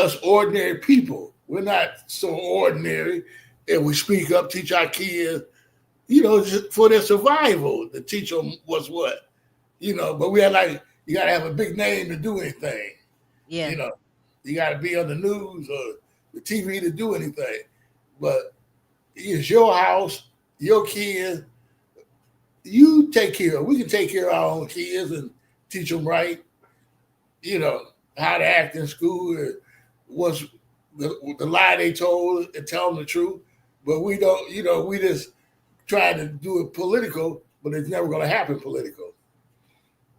us ordinary people, we're not so ordinary. And we speak up, teach our kids, you know, just for their survival, to teach them what's what, you know. But we are like, you got to have a big name to do anything. Yeah. You know, you got to be on the news or the TV to do anything. But it's your house, your kids. You take care of. We can take care of our own kids and teach them right. You know, how to act in school, what's the lie they told, and tell them the truth. But we don't, you know, we just try to do it political, but it's never going to happen political.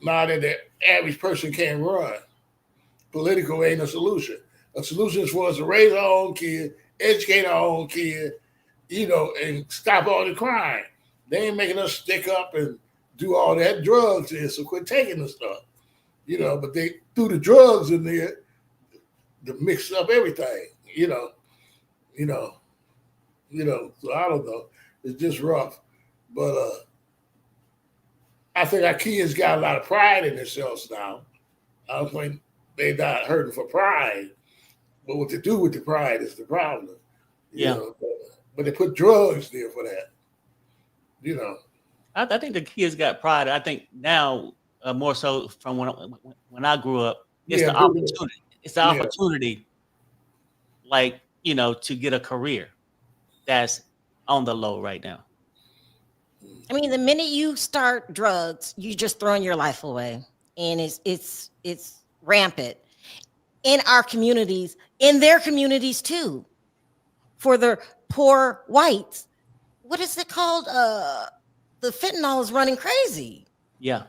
Now that the average person can't run, political ain't a solution. A solution is for us to raise our own kids, educate our own kids, you know, and stop all the crime. They ain't making us stick up and do all that drugs here, so quit taking the stuff. You know, but they threw the drugs in there to mix up everything, you know. So I don't know. It's just rough. But I think our kids got a lot of pride in themselves now. I don't think they're not hurting for pride, but what to do with the pride is the problem. Yeah. But they put drugs there for that. I think the kids got pride. I think now more so from when I grew up, it's the opportunity. It's the opportunity, like, to get a career that's on the low right now. I mean, the minute you start drugs, you just throwing your life away, and it's rampant in our communities, in their communities too. For the poor whites, what is it called? The fentanyl is running crazy. Yeah.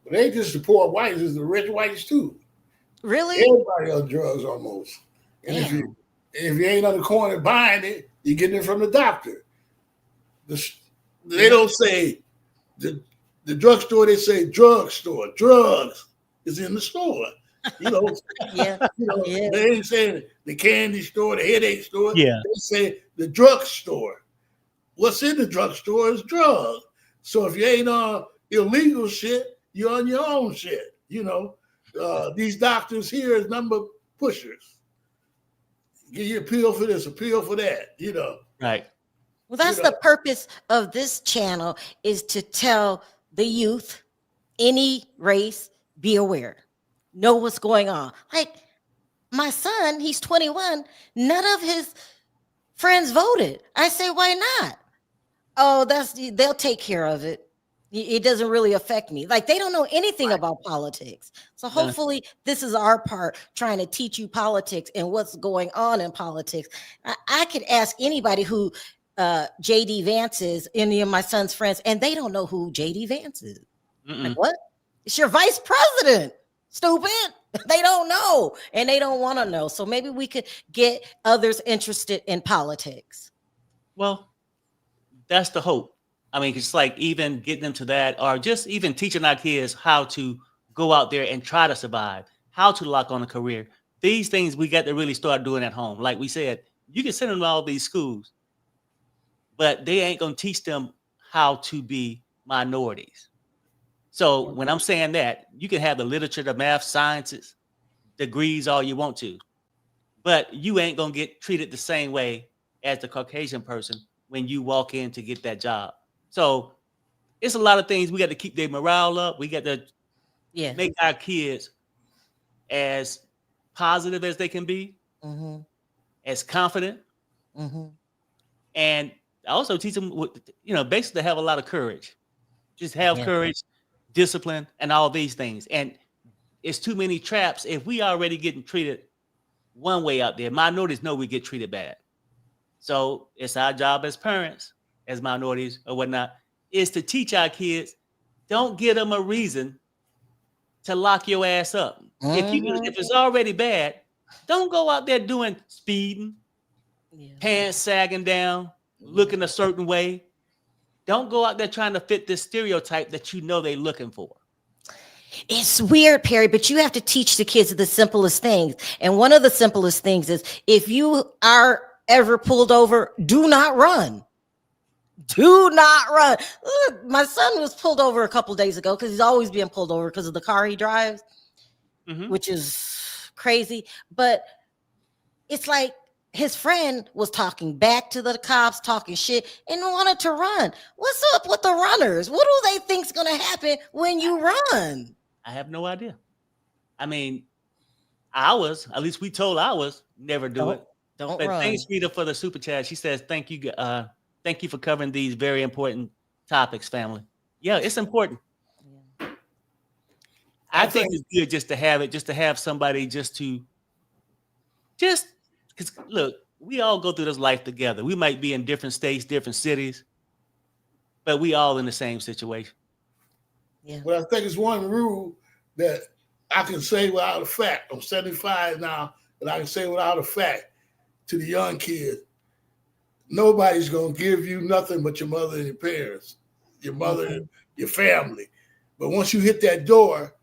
But they just the poor whites, it's the rich whites too. Really? Everybody on drugs almost. And if you ain't on the corner buying it, you're getting it from the doctor. They don't say the drugstore, they say drugstore. Drugs is in the store. Yeah. They ain't saying the candy store, the headache store. Yeah. They say the drugstore. What's in the drugstore is drugs. So if you ain't on illegal shit, you're on your own shit. These doctors here is number pushers. Give you a pill for this, a pill for that, Right. Well, that's the purpose of this channel, is to tell the youth, any race, be aware. Know what's going on. Like my son, he's 21. None of his friends voted. I say, why not? Oh, they'll take care of it. It doesn't really affect me. Like, they don't know anything about politics. So hopefully this is our part, trying to teach you politics and what's going on in politics. I could ask anybody who JD Vance is, any of my son's friends, and they don't know who JD Vance is. Like, what? It's your vice president. Stupid. They don't know, and they don't want to know. So maybe we could get others interested in politics. Well, that's the hope. I mean, it's like even getting them to that, or just even teaching our kids how to go out there and try to survive, how to lock on a career. These things we got to really start doing at home. Like we said, you can send them to all these schools, but they ain't going to teach them how to be minorities. So when I'm saying that, you can have the literature, the math, sciences, degrees, all you want to, but you ain't going to get treated the same way as the Caucasian person when you walk in to get that job. So it's a lot of things. We got to keep their morale up. We got to make our kids as positive as they can be, as confident, and also teach them, basically have a lot of courage. Just have courage, discipline, and all these things. And it's too many traps. If we already getting treated one way out there, minorities know we get treated bad. So it's our job as parents, as minorities or whatnot, is to teach our kids, don't give them a reason to lock your ass up. If it's already bad, don't go out there doing speeding, pants sagging down, looking a certain way. Don't go out there trying to fit this stereotype that they're looking for. It's weird, Perry, but you have to teach the kids the simplest things. And one of the simplest things is, if you are ever pulled over, do not run. Do not run. Look, my son was pulled over a couple days ago, because he's always being pulled over because of the car he drives, which is crazy. But it's like his friend was talking back to the cops, talking shit, and wanted to run. What's up with the runners? What do they think's going to happen when you run? I have no idea. I mean, ours, at least we told ours, never do it. Don't but run. Thanks, Rita, for the super chat. She says, thank you for covering these very important topics, family. Yeah, it's important. I think it's good just to have somebody because look, we all go through this life together. We might be in different states, different cities, but we all in the same situation. Yeah. But I think it's one rule that I can say without a fact. I'm 75 now, and I can say without a fact to the young kids, nobody's going to give you nothing but your mother and your parents, your mother and your family. But once you hit that door,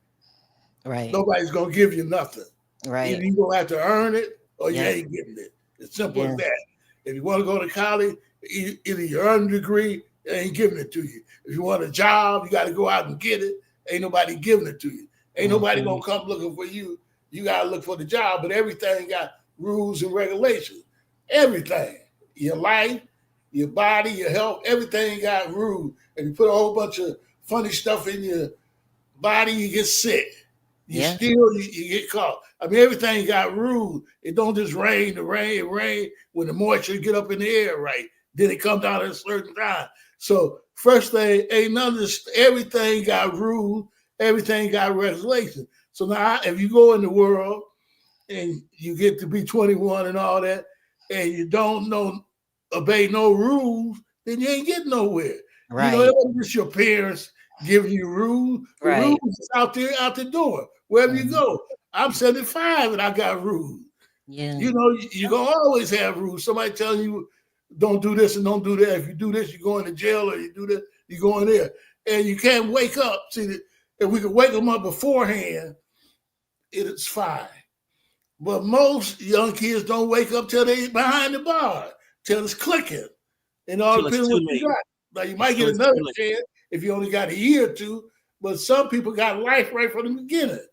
nobody's going to give you nothing. Right. Either you're going to have to earn it or you ain't getting it. It's simple as that. If you want to go to college, either you earn a degree They ain't giving it to you. If you want a job, you got to go out and get it. Ain't nobody giving it to you. Ain't nobody gonna come looking for you. You gotta look for the job, but everything got rules and regulations. Everything. Your life, your body, your health, everything got rules. If you put a whole bunch of funny stuff in your body, you get sick. You steal, you get caught. I mean, everything got rules. It don't just rain, it rain when the moisture get up in the air, right? Then it comes down at a certain time. So first thing, ain't none of this, everything got rules, everything got regulations. So now if you go in the world and you get to be 21 and all that, and you don't obey no rules, then you ain't getting nowhere. Right. You know, it wasn't just your parents giving you rules. The rules is out there, out the door, wherever you go. I'm 75 and I got rules. Yeah. You know, you're going to always have rules. Somebody telling you, don't do this and don't do that. If you do this, you're going to jail, or you do this, you're going there. And you can't wake up. See, if we could wake them up beforehand, it's fine. But most young kids don't wake up till they behind the bar, till it's clicking. And all depends what you got. Now you might get another chance if you only got a year or two, but some people got life right from the beginning.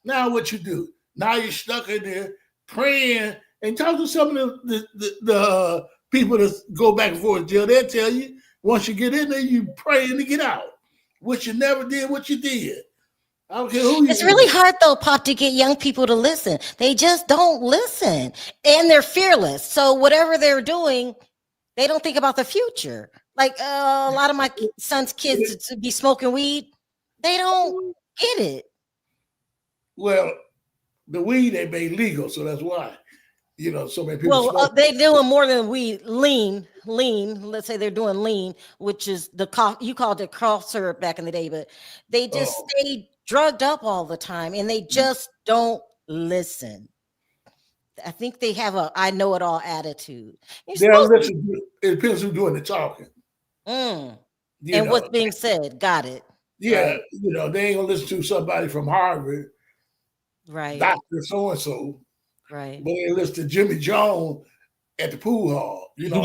Now what you do? Now you're stuck in there praying, and talk to some of the people that go back and forth to jail. They'll tell you once you get in there, you praying to get out. What you never did, what you did. I don't care who you It's really hard though, Pop, to get young people to listen. They just don't listen, and they're fearless. So whatever they're doing, they don't think about the future. Like a lot of my son's kids to be smoking weed, they don't get it. Well, the weed they made legal, so that's why. You know, so many people. Well, they're doing more than weed. Lean. Let's say they're doing lean, which is the you called it cough syrup back in the day, but they just stay drugged up all the time, and they just don't listen. I think they have a "I know it all" attitude. It depends who's doing the talking. And what's being said. Got it. Yeah, right. You know, they ain't gonna listen to somebody from Harvard, right? Dr. So and so, right? But they listen to Jimmy Jones at the pool hall. You know,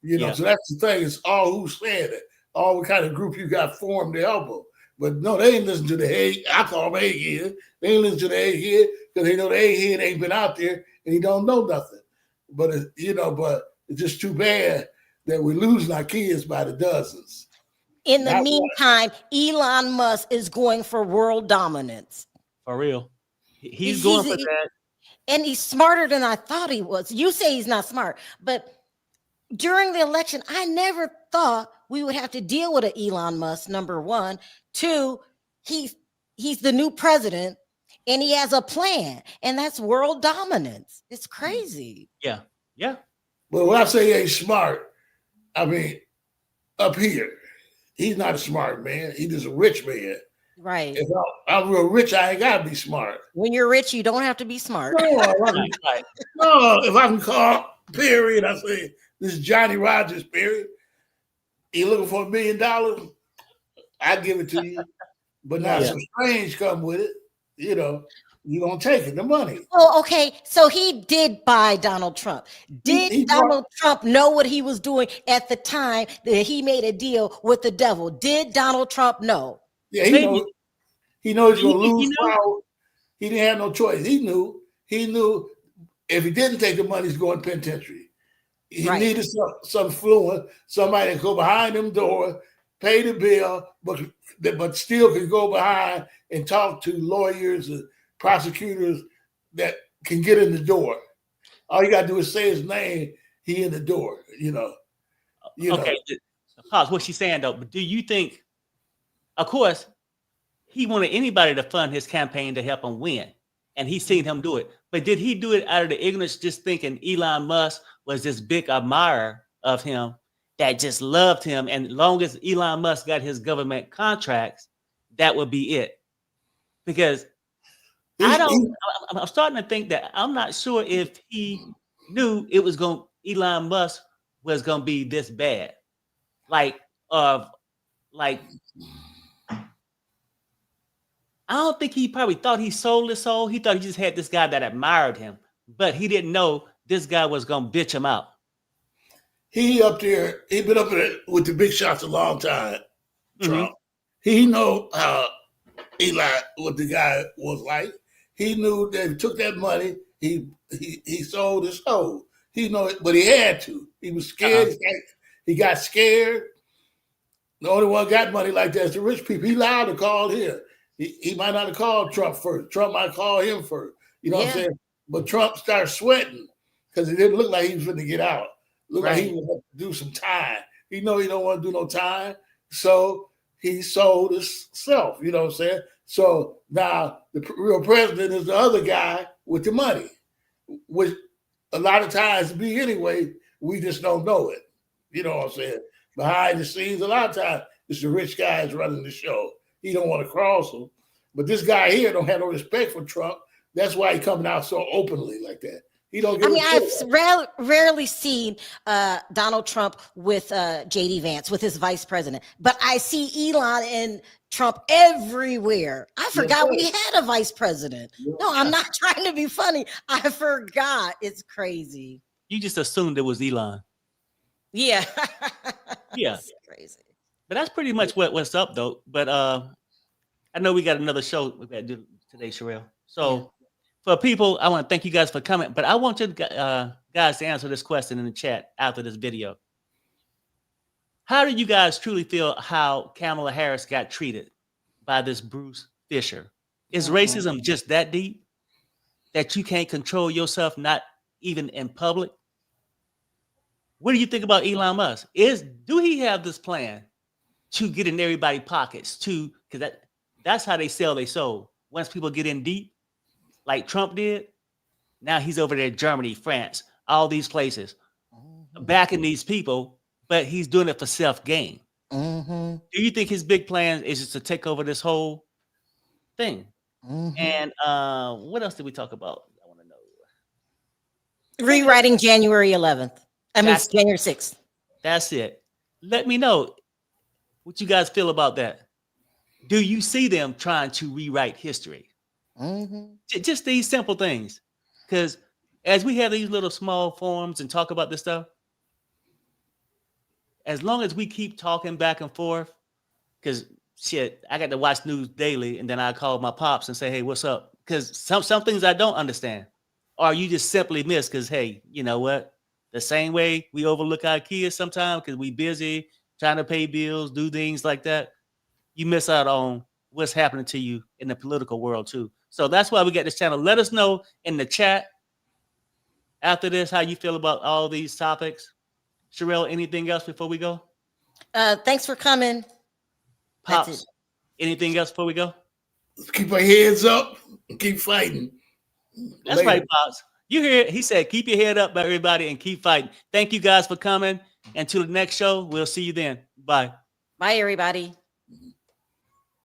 You know, so that's the thing. It's all who's saying it, all what kind of group you got formed to help them. But no, they ain't listen to the egg. I call them egghead. They ain't listen to the egghead because they know the egghead ain't been out there and he don't know nothing. But but it's just too bad that we're losing our kids by the dozens. In the meantime, Elon Musk is going for world dominance. For real. He's going for that. And he's smarter than I thought he was. You say he's not smart, but during the election, I never thought we would have to deal with an Elon Musk, number one. Two, he's the new president and he has a plan, and that's world dominance. It's crazy. Yeah. Yeah. Well, when I say he ain't smart, I mean, up here, he's not a smart man. He's just a rich man. Right. If I'm real rich, I ain't got to be smart. When you're rich, you don't have to be smart. No, if I can call Perry and I say, this is Johnny Rogers, Perry, you looking for $1 million? I give it to you. But now some strange come with it. You know, you're going to take it, the money. Oh, okay. So he did buy Donald Trump. Did Donald Trump know what he was doing at the time that he made a deal with the devil? Did Donald Trump know? Yeah, he knows he's going to lose power. He didn't have no choice. He knew if he didn't take the money, he's going to penitentiary. He needed some fluent, somebody to go behind them doors, pay the bill, but still could go behind and talk to lawyers and prosecutors that can get in the door. All you got to do is say his name, he in the door, you know. Okay, pause what she's saying, though. But do you think, of course, he wanted anybody to fund his campaign to help him win, and he's seen him do it. But did he do it out of the ignorance, just thinking Elon Musk was this big admirer of him that just loved him, and as long as Elon Musk got his government contracts, that would be it? Because I'm starting to think that I'm not sure if he knew Elon Musk was going to be this bad. I don't think he probably thought he sold his soul. He thought he just had this guy that admired him, but he didn't know this guy was going to bitch him out. he up there. He been up there with the big shots a long time. Mm-hmm. Trump. He know how Eli, what the guy was like. He knew that if he took that money, he sold his soul. He know it, but he had to. He was scared. He got scared. The only one got money like that is the rich people. He allowed to call here. He might not have called Trump first. Trump might call him first. You know what I'm saying? But Trump started sweating because it didn't look like he was going to get out. Looked like he was going to do some time. He know he don't want to do no time. So he sold himself. You know what I'm saying? So now the real president is the other guy with the money, which a lot of times be anyway, we just don't know it. You know what I'm saying? Behind the scenes, a lot of times it's the rich guys running the show. He don't want to cross him. But this guy here don't have no respect for Trump. That's why he coming out so openly like that. He don't give I've rarely seen Donald Trump with J.D. Vance, with his vice president. But I see Elon and Trump everywhere. I forgot we had a vice president. No, I'm not trying to be funny. I forgot. It's crazy. You just assumed it was Elon. Yeah. Yeah. It's crazy. But that's pretty much what's up, though. But I know we got another show we got to do today, Sherelle. So for people, I want to thank you guys for coming. But I want you guys to answer this question in the chat after this video. How do you guys truly feel how Kamala Harris got treated by this Bruce Fisher? Is racism just that deep that you can't control yourself, not even in public? What do you think about Elon Musk? Do he have this plan to get in everybody's pockets because that's how they sell their soul. Once people get in deep, like Trump did, now he's over there, Germany, France, all these places, backing these people, but he's doing it for self-gain. Do you think his big plan is just to take over this whole thing? And what else did we talk about? I want to know. Rewriting January 11th. January 6th. That's it. Let me know what you guys feel about that. Do you see them trying to rewrite history? Just these simple things. Because as we have these little small forums and talk about this stuff, as long as we keep talking back and forth, because shit, I got to watch news daily, and then I call my pops and say, hey, what's up? Because some things I don't understand. Or you just simply miss because, hey, you know what? The same way we overlook our kids sometimes because we busy trying to pay bills, do things like that. You miss out on what's happening to you in the political world too. So that's why we got this channel. Let us know in the chat after this how you feel about all these topics. Sherelle, anything else before we go? Thanks for coming. Pops, anything else before we go? Let's keep our heads up and keep fighting. That's right, Pops. You hear it? He said, keep your head up, everybody, and keep fighting. Thank you guys for coming. Until the next show, we'll see you then. Bye. Bye, everybody.